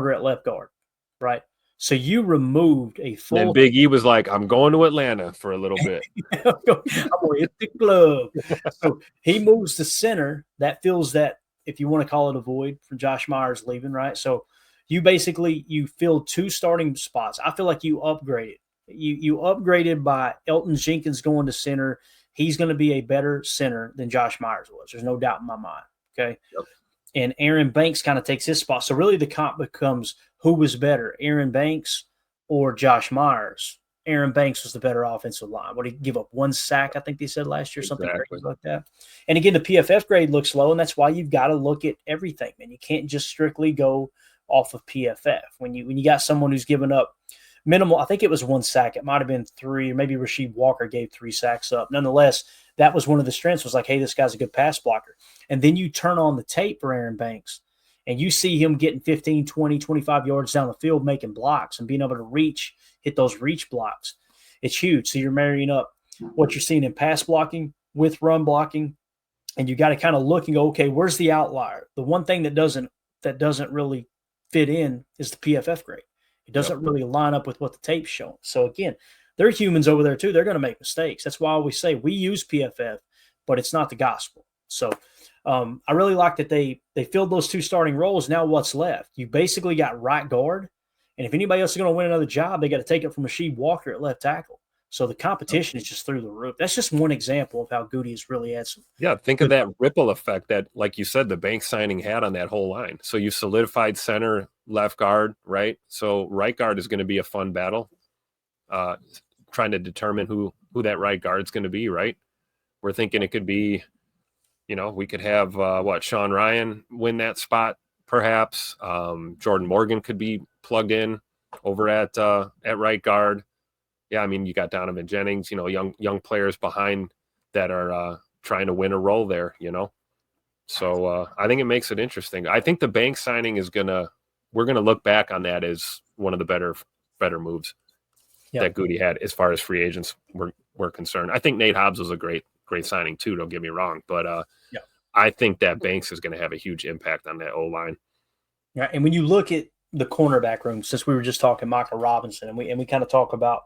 at left guard, right? So you removed a And full. then Big E was like, I'm going to Atlanta for a little bit. I'm going to hit the club. So he moves to center. That fills that, if you want to call it a void from Josh Myers leaving, right? So you basically you fill two starting spots. I feel like you upgraded. You upgraded by Elton Jenkins going to center. He's going to be a better center than Josh Myers was. There's no doubt in my mind. Okay. Yep. And Aaron Banks kind of takes his spot. So really the comp becomes who was better, Aaron Banks or Josh Myers. Aaron Banks was the better offensive line. What, did he give up 1 sack, I think they said last year, something crazy like that. And again, the PFF grade looks low, and that's why you've got to look at everything, man. You can't just strictly go off of PFF. When you got someone who's given up minimal, I think it was 1 sack. It might have been 3, or maybe Rasheed Walker gave 3 sacks up. Nonetheless, that was one of the strengths, was like, hey, this guy's a good pass blocker. And then you turn on the tape for Aaron Banks, and you see him getting 15, 20, 25 yards down the field making blocks and being able to hit those reach blocks. It's huge. So you're marrying up what you're seeing in pass blocking with run blocking, and you got to kind of look and go, okay, where's the outlier? The one thing that doesn't really fit in is the PFF grade. It doesn't really line up with what the tape's showing. So again, they're humans over there too. They're going to make mistakes. That's why we say we use PFF, but it's not the gospel. So I really like that they filled those 2 starting roles. Now what's left? You basically got right guard, and if anybody else is going to win another job, they got to take it from Rasheed Walker at left tackle. So the competition is just through the roof. That's just one example of how Goody has really had some. Yeah, think of that ripple effect that, like you said, the bank signing had on that whole line. So you solidified center, left guard, right? So right guard is going to be a fun battle, trying to determine who that right guard is going to be, right? We're thinking it could be, we could have, Sean Ryan win that spot, perhaps. Jordan Morgan could be plugged in over at right guard. Yeah, I mean, you got Donovan Jennings, young players behind that are trying to win a role there, So I think it makes it interesting. I think the bank signing we're going to look back on that as one of the better moves that Goody had as far as free agents were concerned. I think Nate Hobbs was a great signing too, don't get me wrong. But I think that Banks is going to have a huge impact on that O-line. Yeah, and when you look at the cornerback room, since we were just talking Michael Robinson, and we kind of talk about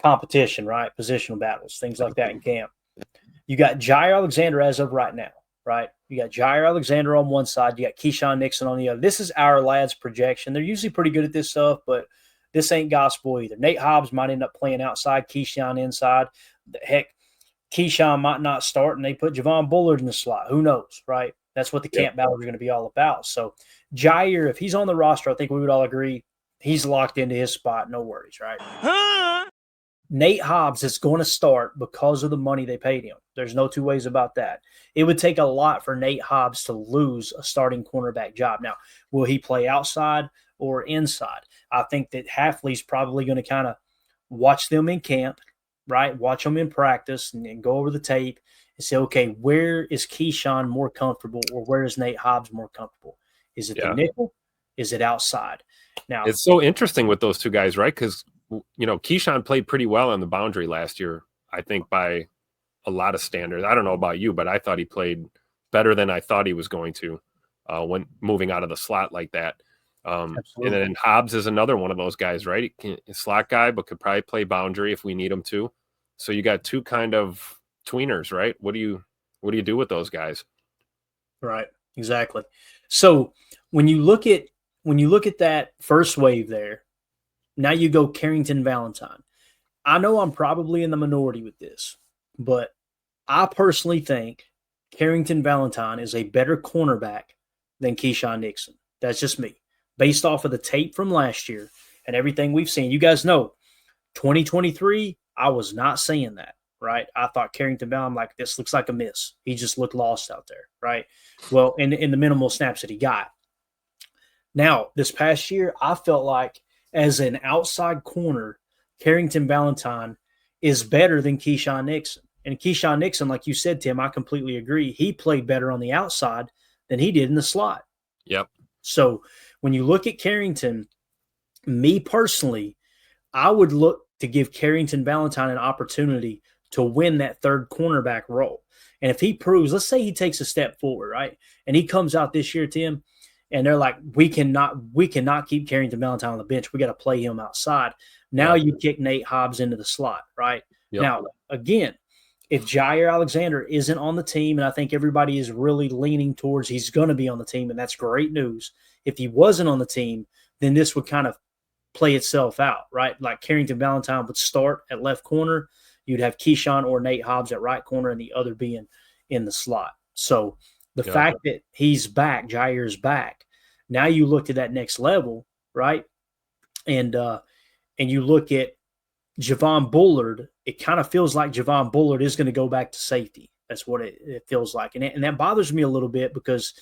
competition, right? Positional battles, things like that in camp. You got Jair Alexander as of right now, right? You got Jair Alexander on one side. You got Keyshawn Nixon on the other. This is our lads' projection. They're usually pretty good at this stuff, but this ain't gospel either. Nate Hobbs might end up playing outside, Keyshawn inside. Heck, Keyshawn might not start, and they put Javon Bullard in the slot. Who knows, right? That's what the camp battles are going to be all about. So Jair, if he's on the roster, I think we would all agree he's locked into his spot. No worries, right? Nate Hobbs is going to start because of the money they paid him. There's no 2 ways about that. It would take a lot for Nate Hobbs to lose a starting cornerback job. Now, will he play outside or inside? I think that Hafley's probably going to kind of watch them in camp, right? Watch them in practice and go over the tape and say, okay, where is Keyshawn more comfortable, or where is Nate Hobbs more comfortable? Is it the nickel? Is it outside? Now, it's so interesting with those 2 guys, right? Because Keyshawn played pretty well on the boundary last year, I think, by a lot of standards. I don't know about you, but I thought he played better than I thought he was going to when moving out of the slot like that. And then Hobbs is another one of those guys, right? He's a slot guy, but could probably play boundary if we need him to. So you got 2 kind of tweeners, right? What do you do with those guys? Right, exactly. So when you look at that first wave there, now you go Carrington Valentine. I know I'm probably in the minority with this, but I personally think Carrington Valentine is a better cornerback than Keyshawn Nixon. That's just me. Based off of the tape from last year and everything we've seen. You guys know, 2023, I was not saying that, right? I thought Carrington Valentine, like, this looks like a miss. He just looked lost out there, right? Well, in the minimal snaps that he got. Now, this past year, I felt like as an outside corner, Carrington Valentine is better than Keyshawn Nixon. And Keyshawn Nixon, like you said, Tim, I completely agree. He played better on the outside than he did in the slot. Yep. So when you look at Carrington, me personally, I would look to give Carrington Valentine an opportunity to win that third cornerback role. And if he proves, let's say he takes a step forward, right? And he comes out this year, Tim, and they're like, we cannot keep Carrington Valentine on the bench. We got to play him outside. Now you kick Nate Hobbs into the slot, right? Yep. Now, again, if Jair Alexander isn't on the team, and I think everybody is really leaning towards he's going to be on the team, and that's great news. If he wasn't on the team, then this would kind of play itself out, right? Like Carrington Valentine would start at left corner. You'd have Keyshawn or Nate Hobbs at right corner, and the other being in the slot. So the fact that he's back, Jair's back, now you look at that next level, right? And you look at Javon Bullard, it kind of feels like Javon Bullard is going to go back to safety. That's what it feels like. And that bothers me a little bit because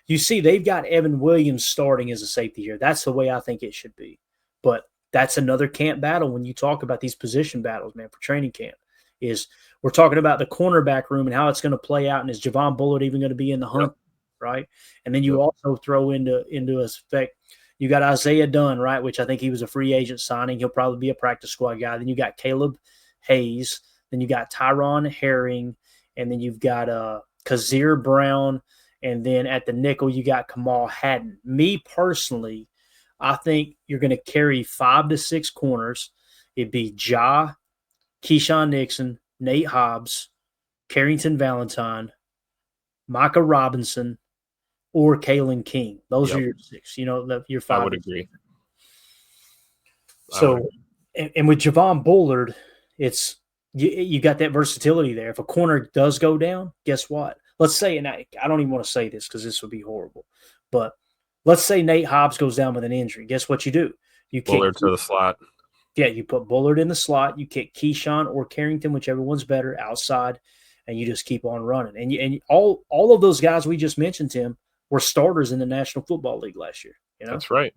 you see they've got Evan Williams starting as a safety here. That's the way I think it should be. But that's another camp battle when you talk about these position battles, man, for training camp, is we're talking about the cornerback room and how it's going to play out. And is Javon Bullard even going to be in the hunt, right? And then you also throw into effect, you got Isaiah Dunn, right, which I think he was a free agent signing. He'll probably be a practice squad guy. Then you got Caleb Hayes. Then you got Tyron Herring. And then you've got Kazir Brown. And then at the nickel, you got Kamal Haddon. Me personally, I think you're going to carry 5 to 6 corners. It'd be Ja, Keyshawn Nixon, Nate Hobbs, Carrington Valentine, Micah Robinson, or Kalen King. Those are your 6. Your 5. I would agree. So, and with Javon Bullard, it's you got that versatility there. If a corner does go down, guess what? Let's say, and I don't even want to say this because this would be horrible, but let's say Nate Hobbs goes down with an injury. Guess what you do? You kick Bullard to the slot. Yeah, you put Bullard in the slot. You kick Keyshawn or Carrington, whichever one's better, outside, and you just keep on running. And all of those guys we just mentioned, Tim, were starters in the National Football League last year. That's right.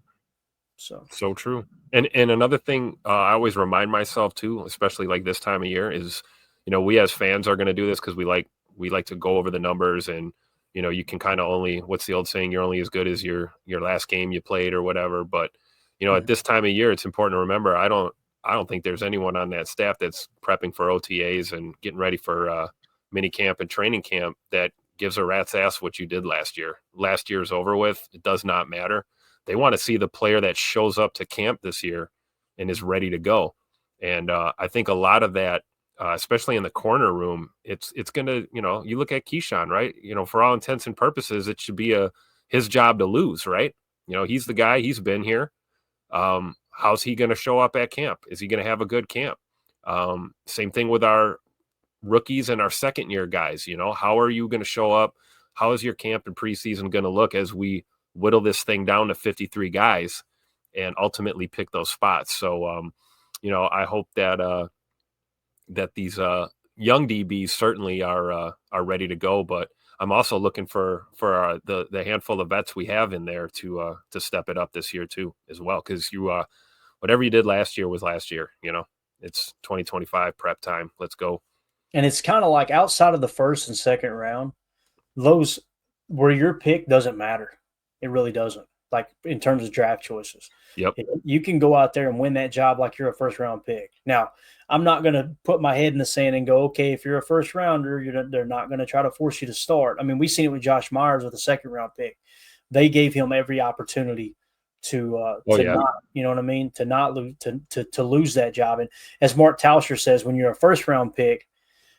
So true. And another thing I always remind myself too, especially like this time of year, is we as fans are going to do this because we like to go over the numbers, and you can kind of only, what's the old saying, you're only as good as your last game you played or whatever. But at this time of year, it's important to remember I don't think there's anyone on that staff that's prepping for OTAs and getting ready for mini camp and training camp that gives a rat's ass what you did last year. Last year's over with. It does not matter. They want to see the player that shows up to camp this year and is ready to go. And I think a lot of that, especially in the corner room, it's going to, you look at Keyshawn, right? For all intents and purposes, it should be his job to lose, right? He's the guy, he's been here. How's he going to show up at camp? Is he going to have a good camp? Same thing with our rookies and our second year guys. How are you going to show up? How is your camp and preseason going to look as we whittle this thing down to 53 guys and ultimately pick those spots? So, I hope that these young DBs certainly are ready to go, but I'm also looking for the handful of vets we have in there to step it up this year too, as well. Cause whatever you did last year was last year, it's 2025 prep time. Let's go. And it's kind of like outside of the first and second round, those where your pick doesn't matter. It really doesn't. Like in terms of draft choices. Yep. You can go out there and win that job like you're a first round pick. Now, I'm not going to put my head in the sand and go, okay, if you're a first rounder, they're not going to try to force you to start. I mean, we've seen it with Josh Myers with a second round pick. They gave him every opportunity to not, you know what I mean, to not lose, to lose that job. And as Mark Tauscher says, when you're a first round pick,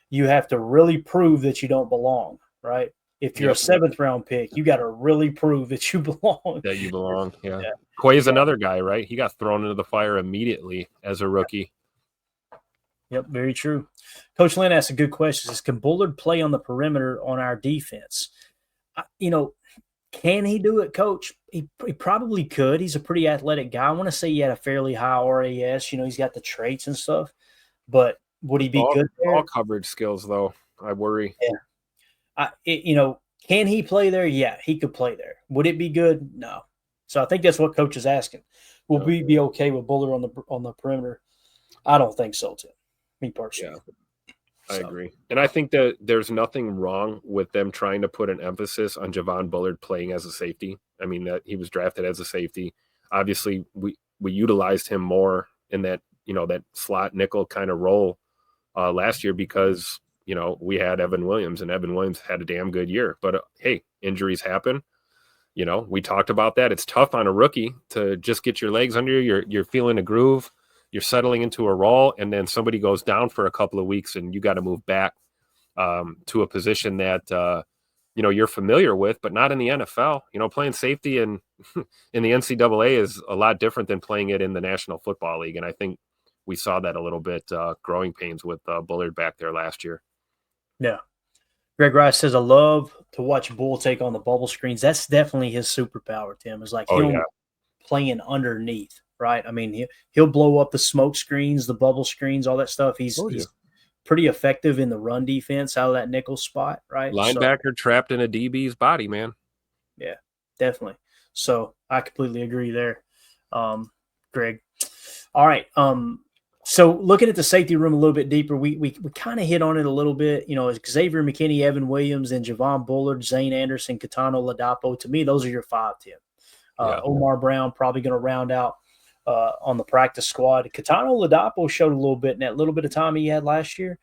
you have to really prove that you don't belong, right? If you're a 7th round pick, you got to really prove that you belong. That you belong, yeah. Quay's another guy, right? He got thrown into the fire immediately as a rookie. Yep, very true. Coach Lynn asked a good question. Says, can Bullard play on the perimeter on our defense? Can he do it, Coach? He probably could. He's a pretty athletic guy. I want to say he had a fairly high RAS. He's got the traits and stuff. But would he be good there? All coverage skills, though. I worry. Yeah. Can he play there? Yeah, he could play there. Would it be good? No. So I think that's what Coach is asking. Will we be okay with Bullard on the perimeter? I don't think so, Tim. Me personally. Yeah, I agree. And I think that there's nothing wrong with them trying to put an emphasis on Javon Bullard playing as a safety. I mean, that he was drafted as a safety. Obviously, we utilized him more in that, that slot nickel kind of role last year because, we had Evan Williams, and Evan Williams had a damn good year. But, hey, injuries happen. You know, we talked about that. It's tough on a rookie to just get your legs under you. You're feeling a groove. You're settling into a role, and then somebody goes down for a couple of weeks, and you got to move back to a position that you're familiar with, but not in the NFL. You know, playing safety in in the NCAA is a lot different than playing it in the National Football League, and I think we saw that a little bit growing pains with Bullard back there last year. Yeah. Greg Rice says, I love to watch Bull take on the bubble screens. That's definitely his superpower, Tim, is like Oh him yeah, playing underneath, right? I mean, he'll blow up the smoke screens, the bubble screens, all that stuff. oh yeah. He's pretty effective in the run defense out of that nickel spot, right? So, Linebacker trapped in a DB's body, man. yeah, definitely. So I completely agree there, Greg. All right. So looking at the safety room a little bit deeper, we kind of hit on it a little bit. You know, Xavier McKinney, Evan Williams, and Javon Bullard, Zane Anderson, Katano Ladapo. To me, those are your 5, Tim. Yeah. Omar Brown probably going to round out on the practice squad. Katano Ladapo showed a little bit in that little bit of time he had last year.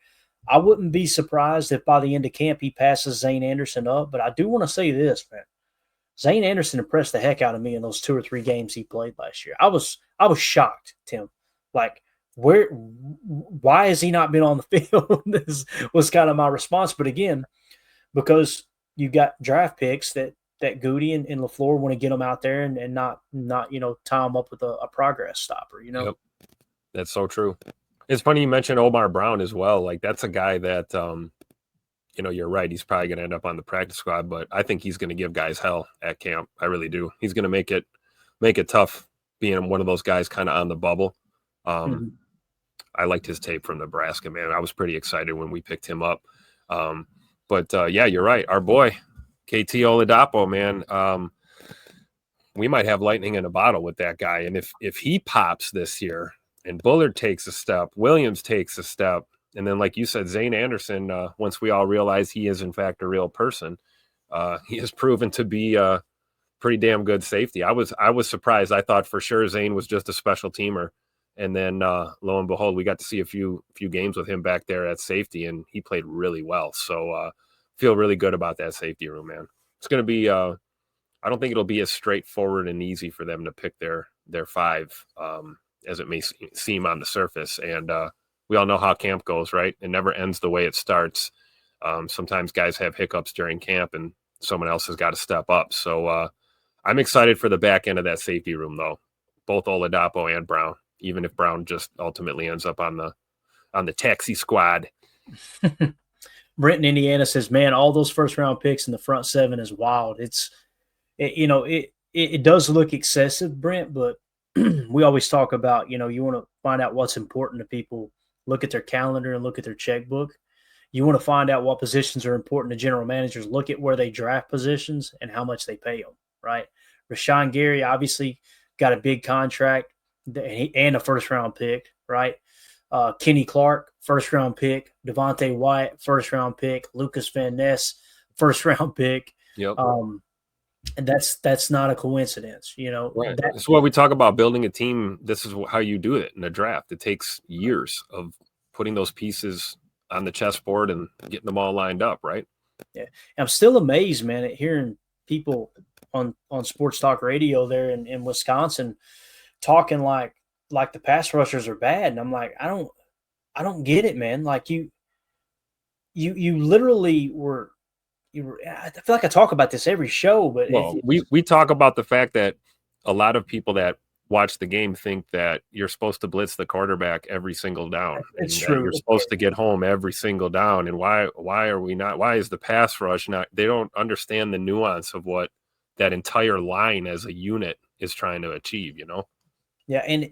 I wouldn't be surprised if by the end of camp he passes Zane Anderson up. But I do want to say this, man. Zane Anderson impressed the heck out of me in those 2 or 3 games he played last year. I was shocked, Tim. Like, why has he not been on the field? This was kind of my response. But again, because you got draft picks that Goody and LaFleur want to get them out there and not tie them up with a progress stopper. Yep. That's so true. It's funny you mentioned Omar Brown as well. Like, that's a guy that you're right. He's probably going to end up on the practice squad, but I think he's going to give guys hell at camp. I really do. He's going to make it tough being one of those guys kind of on the bubble. I liked his tape from Nebraska, man. I was pretty excited when we picked him up. But yeah, you're right. Our boy, KT Oladapo, man, we might have lightning in a bottle with that guy. And if he pops this year and Bullard takes a step, Williams takes a step, and then, like you said, Zane Anderson, once we all realize he is, in fact, a real person, he has proven to be a pretty damn good safety. I was surprised. I thought for sure Zane was just a special teamer. And then lo and behold, we got to see a few games with him back there at safety, and he played really well. So feel really good about that safety room, man. It's going to be I don't think it'll be as straightforward and easy for them to pick their 5 as it may seem on the surface. And we all know how camp goes, right? It never ends the way it starts. Sometimes guys have hiccups during camp, and someone else has got to step up. So I'm excited for the back end of that safety room, though, both Oladapo and Brown. Even if Brown just ultimately ends up on the taxi squad. Brent in Indiana says, man, all those first round picks in the front 7 is wild. It does look excessive, Brent, but we always talk about, you want to find out what's important to people. Look at their calendar and look at their checkbook. You want to find out what positions are important to general managers. Look at where they draft positions and how much they pay them, right? Rashawn Gary obviously got a big contract and a first-round pick, right? Kenny Clark, first-round pick. Devontae Wyatt, first-round pick. Lucas Van Ness, first-round pick. Yep. And that's not a coincidence, Right. That's why we talk about building a team. This is how you do it in a draft. It takes years of putting those pieces on the chessboard and getting them all lined up, right? Yeah. I'm still amazed, man, at hearing people on sports talk radio there in Wisconsin talking like the pass rushers are bad. And I'm like, I don't get it, man. Like you literally were, I feel like I talk about this every show, but we talk about the fact that a lot of people that watch the game think that you're supposed to blitz the quarterback every single down. It's true. You're supposed to get home every single down. And why are we not? Why is the pass rush not? They don't understand the nuance of what that entire line as a unit is trying to achieve, Yeah, and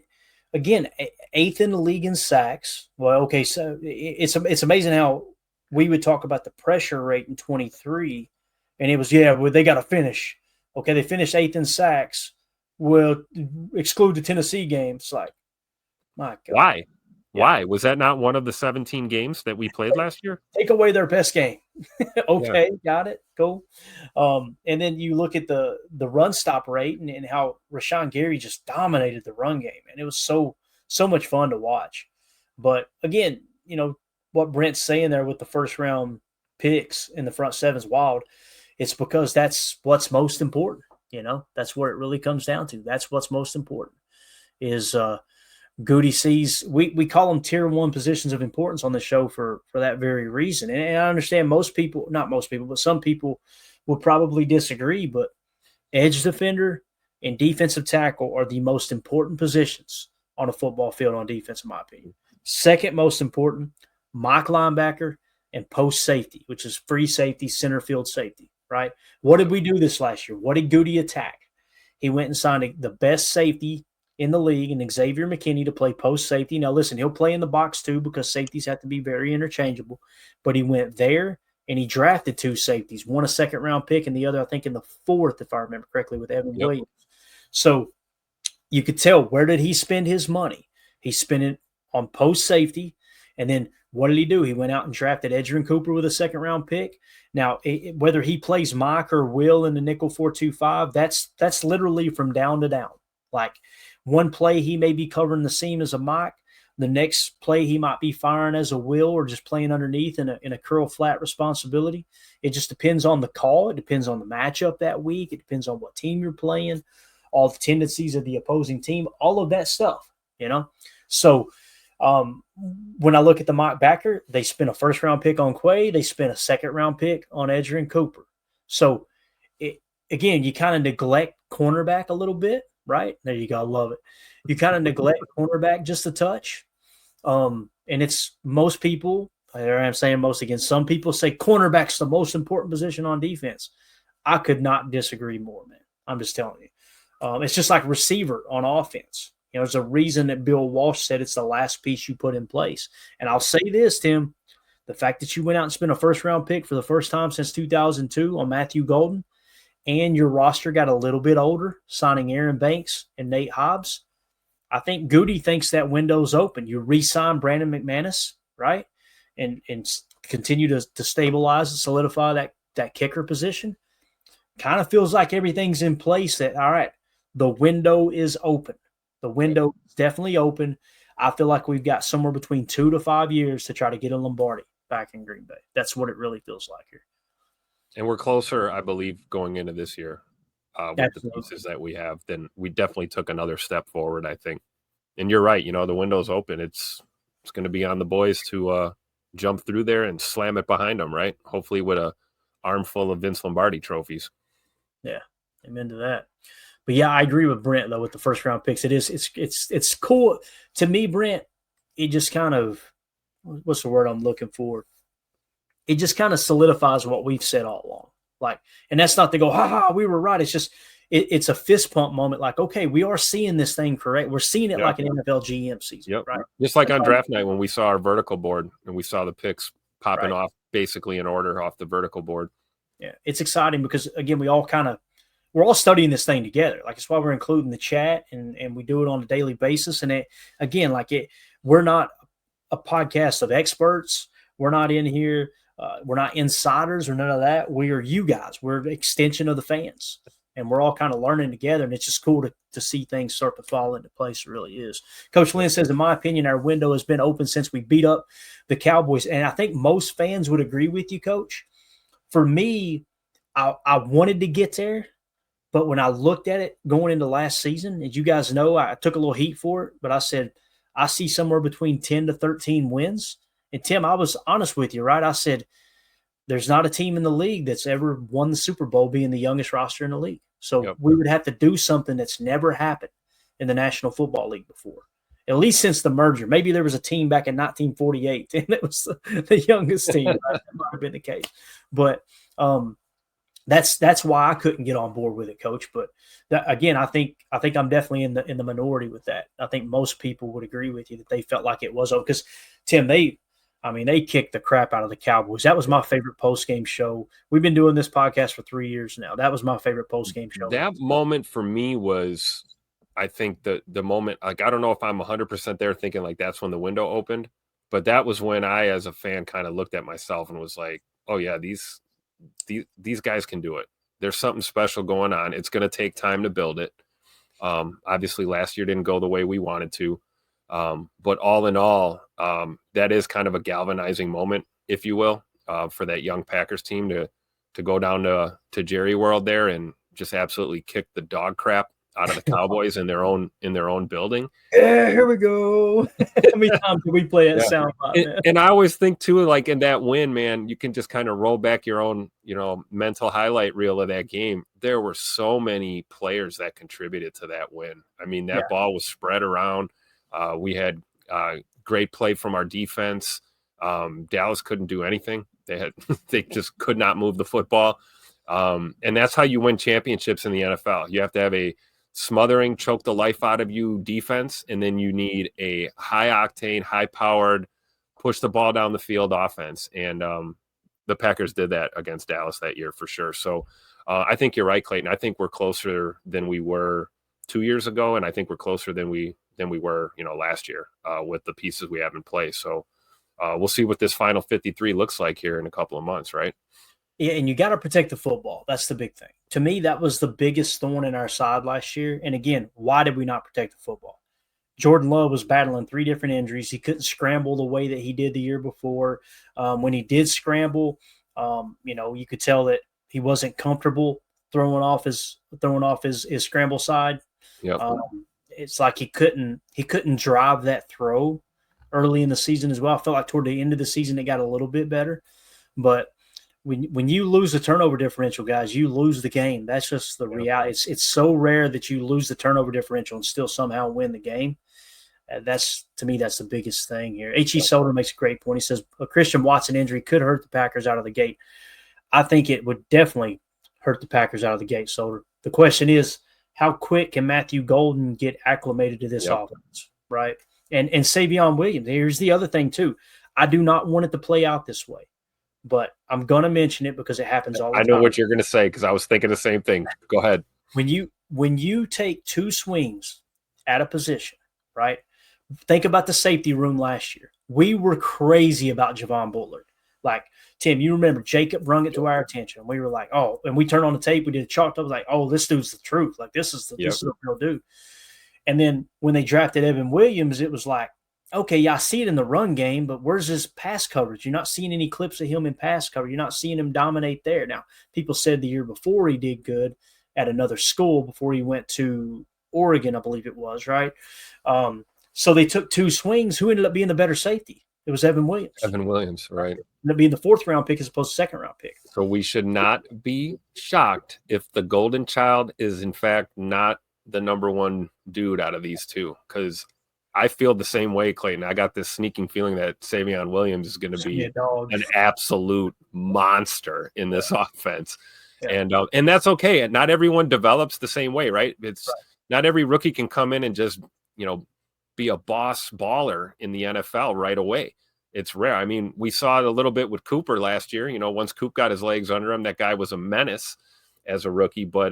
again, 8th in the league in sacks. Well, okay, so it's amazing how we would talk about the pressure rate in 23, and it was they got to finish. Okay, they finished 8th in sacks. Well, exclude the Tennessee game. It's like, my God, why? Yeah. Why was that not one of the 17 games that we played last year? Take away their best game. Okay, got it. Cool. And then you look at the run stop rate and how Rashawn Gary just dominated the run game. And it was so much fun to watch. But again, what Brent's saying there with the first round picks in the front 7 is wild. It's because that's what's most important. That's what it really comes down to. That's what's most important is Goody sees we call them tier one positions of importance on the show for that very reason. And I understand not most people, but some people would probably disagree. But edge defender and defensive tackle are the most important positions on a football field on defense, in my opinion. Second most important, mock linebacker and post safety, which is free safety, center field safety, right? What did we do this last year? What did Goody attack? He went and signed the best safety in the league and Xavier McKinney to play post safety. Now, listen, he'll play in the box too because safeties have to be very interchangeable. But he went there and he drafted 2 safeties, one a second round pick and the other, I think, in the 4th, if I remember correctly, with Evan Williams. So you could tell, where did he spend his money? He spent it on post safety. And then what did he do? He went out and drafted Edgerrin Cooper with a second round pick. Now, whether he plays mock or will in the nickel 4-2-5, that's literally from down to down. Like, one play he may be covering the seam as a mock. The next play he might be firing as a will or just playing underneath in a curl flat responsibility. It just depends on the call. It depends on the matchup that week. It depends on what team you're playing, all the tendencies of the opposing team, all of that stuff, So when I look at the mock backer, they spent a first-round pick on Quay. They spent a second-round pick on Edgerrin Cooper. So, again, you kind of neglect cornerback a little bit. Right? There you go. I love it. You kind of neglect cornerback just a touch. And it's most people, there I am saying most again, some people say cornerback's the most important position on defense. I could not disagree more, man. I'm just telling you. It's just like receiver on offense. There's a reason that Bill Walsh said it's the last piece you put in place. And I'll say this, Tim, the fact that you went out and spent a first-round pick for the first time since 2002 on Matthew Golden, and your roster got a little bit older, signing Aaron Banks and Nate Hobbs, I think Goody thinks that window's open. You re-sign Brandon McManus, right, and continue to stabilize and solidify that kicker position. Kind of feels like everything's in place that, all right, the window is open. The window is definitely open. I feel like we've got somewhere between 2 to 5 years to try to get a Lombardi back in Green Bay. That's what it really feels like here. And we're closer, I believe, going into this year with the pieces that we have. Then we definitely took another step forward, I think. And you're right. The window's open. It's going to be on the boys to jump through there and slam it behind them, right? Hopefully with a armful of Vince Lombardi trophies. Yeah, amen to that. But yeah, I agree with Brent though with the first round picks. It's cool to me, Brent. It just kind of, what's the word I'm looking for? It just kind of solidifies what we've said all along. Like, and that's not to go, we were right. It's just, it's a fist pump moment. Like, okay, we are seeing this thing correct. We're seeing it like an NFL GM season, right? Just like on draft night when we saw our vertical board and we saw the picks popping off basically in order off the vertical board. Yeah, it's exciting because, again, we're all studying this thing together. Like, it's why we're including the chat and we do it on a daily basis. And we're not a podcast of experts. We're not in here. We're not insiders or none of that. We are you guys. We're an extension of the fans. And we're all kind of learning together. And it's just cool to see things start to fall into place. It really is. Coach Lynn says, in my opinion, our window has been open since we beat up the Cowboys. And I think most fans would agree with you, Coach. For me, I wanted to get there. But when I looked at it going into last season, as you guys know, I took a little heat for it. But I said, I see somewhere between 10 to 13 wins. And, Tim, I was honest with you, right? I said, there's not a team in the league that's ever won the Super Bowl being the youngest roster in the league. So we would have to do something that's never happened in the National Football League before, at least since the merger. Maybe there was a team back in 1948, and it was the youngest team. Right? That might have been the case. But that's why I couldn't get on board with it, Coach. But again, I think I'm definitely in the minority with that. I think most people would agree with you that they felt like it was over because, Tim, they kicked the crap out of the Cowboys. That was my favorite post-game show. We've been doing this podcast for 3 years now. That was my favorite post-game show. That moment for me was, I think, the moment, like, I don't know if I'm 100% there thinking like that's when the window opened, but that was when I, as a fan, kind of looked at myself and was like, oh, yeah, these guys can do it. There's something special going on. It's going to take time to build it. Obviously, last year didn't go the way we wanted to. But all in all, that is kind of a galvanizing moment, if you will, for that young Packers team to go down to Jerry World there and just absolutely kicked the dog crap out of the Cowboys in their own building. Yeah, here we go. How many times did we play that sound? And I always think too, like in that win, man, you can just kind of roll back your own, mental highlight reel of that game. There were so many players that contributed to that win. I mean, that ball was spread around. We had great play from our defense. Dallas couldn't do anything. They just could not move the football. And that's how you win championships in the NFL. You have to have a smothering, choke the life out of you defense, and then you need a high octane, high powered, push the ball down the field offense. And the Packers did that against Dallas that year for sure. So I think you're right, Clayton. I think we're closer than we were 2 years ago, and I think we're closer than we were, last year with the pieces we have in place. So we'll see what this final 53 looks like here in a couple of months, right? Yeah, and you got to protect the football. That's the big thing. To me, that was the biggest thorn in our side last year. And again, why did we not protect the football? Jordan Love was battling 3 different injuries. He couldn't scramble the way that he did the year before. When he did scramble, you could tell that he wasn't comfortable throwing off his scramble side. Yep. It's like he couldn't drive that throw early in the season as well. I felt like toward the end of the season it got a little bit better, but when you lose the turnover differential, guys, you lose the game. That's just the reality. It's so rare that you lose the turnover differential and still somehow win the game. To me, that's the biggest thing here. H.E. Solder makes a great point. He says a Christian Watson injury could hurt the Packers out of the gate. I think it would definitely hurt the Packers out of the gate, Solder. The question is, how quick can Matthew Golden get acclimated to this offense, right? And Savion Williams. Here's the other thing, too. I do not want it to play out this way, but I'm going to mention it because it happens all the time. I know what you're going to say because I was thinking the same thing. Go ahead. When you take 2 swings at a position, right? Think about the safety room last year. We were crazy about Javon Bullard. Like, Tim, you remember Jacob brought it to our attention. We were like, oh, and we turned on the tape. We did a chalked up. Like, oh, this dude's the truth. Like, this is the real dude. And then when they drafted Evan Williams, it was like, okay, yeah, I see it in the run game, but where's his pass coverage? You're not seeing any clips of him in pass coverage. You're not seeing him dominate there. Now, people said the year before he did good at another school before he went to Oregon, I believe it was, right? So they took 2 swings. Who ended up being the better safety? It was Evan Williams. Evan Williams, right. Ended up being the 4th-round pick as opposed to 2nd-round pick. So we should not be shocked if the golden child is, in fact, not the number 1 dude out of these 2, because I feel the same way, Clayton. I got this sneaking feeling that Savion Williams is going to be an absolute monster in this offense. Yeah. And that's okay. And not everyone develops the same way, right? Not every rookie can come in and just, be a boss baller in the NFL right away. It's rare. I mean, we saw it a little bit with Cooper last year. Once Coop got his legs under him, that guy was a menace as a rookie. But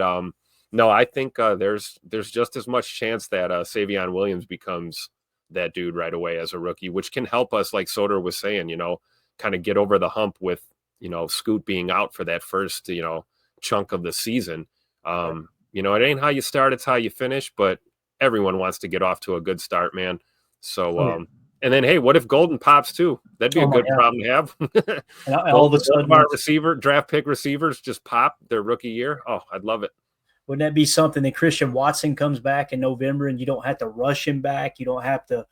no, I think there's just as much chance that Savion Williams becomes that dude right away as a rookie, which can help us, like Soder was saying, kind of get over the hump with, Scoot being out for that first, chunk of the season. It ain't how you start, it's how you finish, but everyone wants to get off to a good start, man. So, and then, hey, what if Golden pops too? That'd be a good problem to have. And all of a sudden, our draft pick receivers just pop their rookie year. Oh, I'd love it. Wouldn't that be something that Christian Watson comes back in November and you don't have to rush him back? You don't have to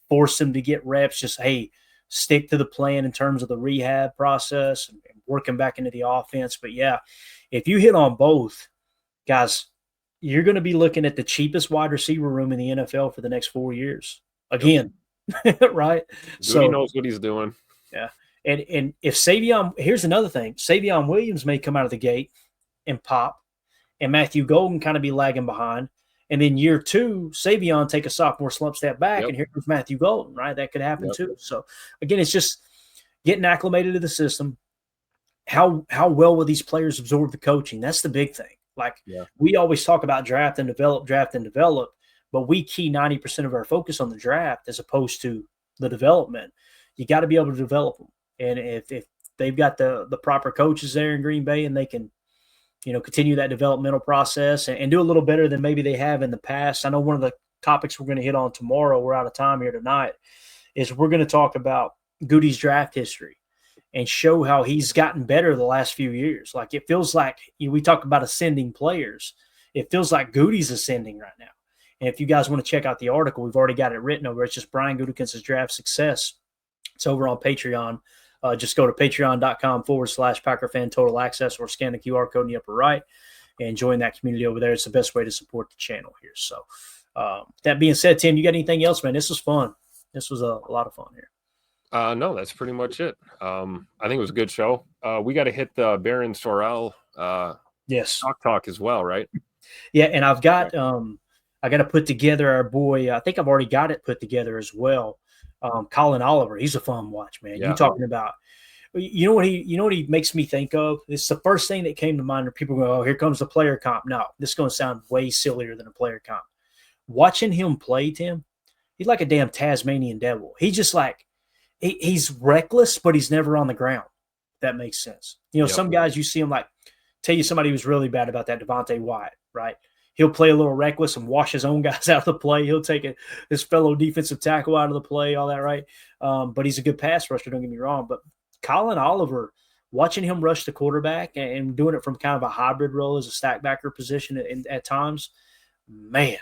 force him to get reps. Just, hey, stick to the plan in terms of the rehab process and working back into the offense. But, yeah, if you hit on both, guys, you're going to be looking at the cheapest wide receiver room in the NFL for the next 4 years. Again, right? So he knows what he's doing. Yeah. And if Savion – here's another thing. Savion Williams may come out of the gate and pop, and Matthew Golden kind of be lagging behind. And then year 2, Savion take a sophomore slump step back, and here comes Matthew Golden, right? That could happen too. So, again, it's just getting acclimated to the system. How well will these players absorb the coaching? That's the big thing. Like we always talk about draft and develop, but we key 90% of our focus on the draft as opposed to the development. You got to be able to develop them. And if they've got the proper coaches there in Green Bay and they can, continue that developmental process and do a little better than maybe they have in the past. I know one of the topics we're going to hit on tomorrow, we're out of time here tonight, is we're going to talk about Goody's draft history. and show how he's gotten better the last few years. Like it feels like we talk about ascending players. It feels like Goody's ascending right now. And if you guys want to check out the article, we've already got it written over. It's just Brian Gutekunst's draft success. It's over on Patreon. Just go to patreon.com/Packer Fan Total Access or scan the QR code in the upper right and join that community over there. It's the best way to support the channel here. So that being said, Tim, you got anything else, man? This was fun. This was a lot of fun here. No, that's pretty much it. I think it was a good show. We got to hit the Baron Sorrell yes talk as well, right? Yeah, and I've got I got to put together our boy. I think I've already got it put together as well. Colin Oliver, he's a fun watch, man. Yeah. You talking about, you know what he makes me think of? It's the first thing that came to mind. Where people go, "Oh, here comes the player comp." No, this is going to sound way sillier than a player comp. Watching him play, Tim, he's like a damn Tasmanian devil. He's just like he's reckless, but he's never on the ground. If that makes sense. Some guys you see him like. Tell you somebody who's really bad about that, Devontae Wyatt, right? He'll play a little reckless and wash his own guys out of the play. He'll take his fellow defensive tackle out of the play, all that, right? But he's a good pass rusher, don't get me wrong. But Colin Oliver, watching him rush the quarterback and doing it from kind of a hybrid role as a stack backer position at times, man,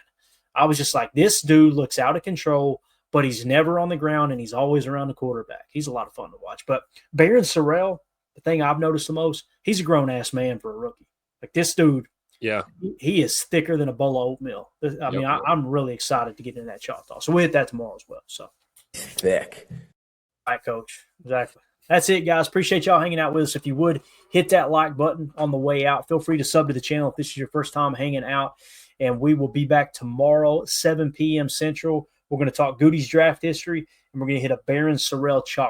I was just like, this dude looks out of control, but he's never on the ground and he's always around the quarterback. He's a lot of fun to watch. But Baron Sorrell, the thing I've noticed the most, he's a grown-ass man for a rookie. Like this dude, yeah, he is thicker than a bowl of oatmeal. I mean, I'm really excited to get into that Choctaw. So we'll hit that tomorrow as well. So thick. All right, Coach. Exactly. That's it, guys. Appreciate y'all hanging out with us. If you would, hit that like button on the way out. Feel free to sub to the channel if this is your first time hanging out. And we will be back tomorrow, 7 p.m. Central. We're going to talk Goody's draft history, and we're going to hit a Baron Sorrell chalk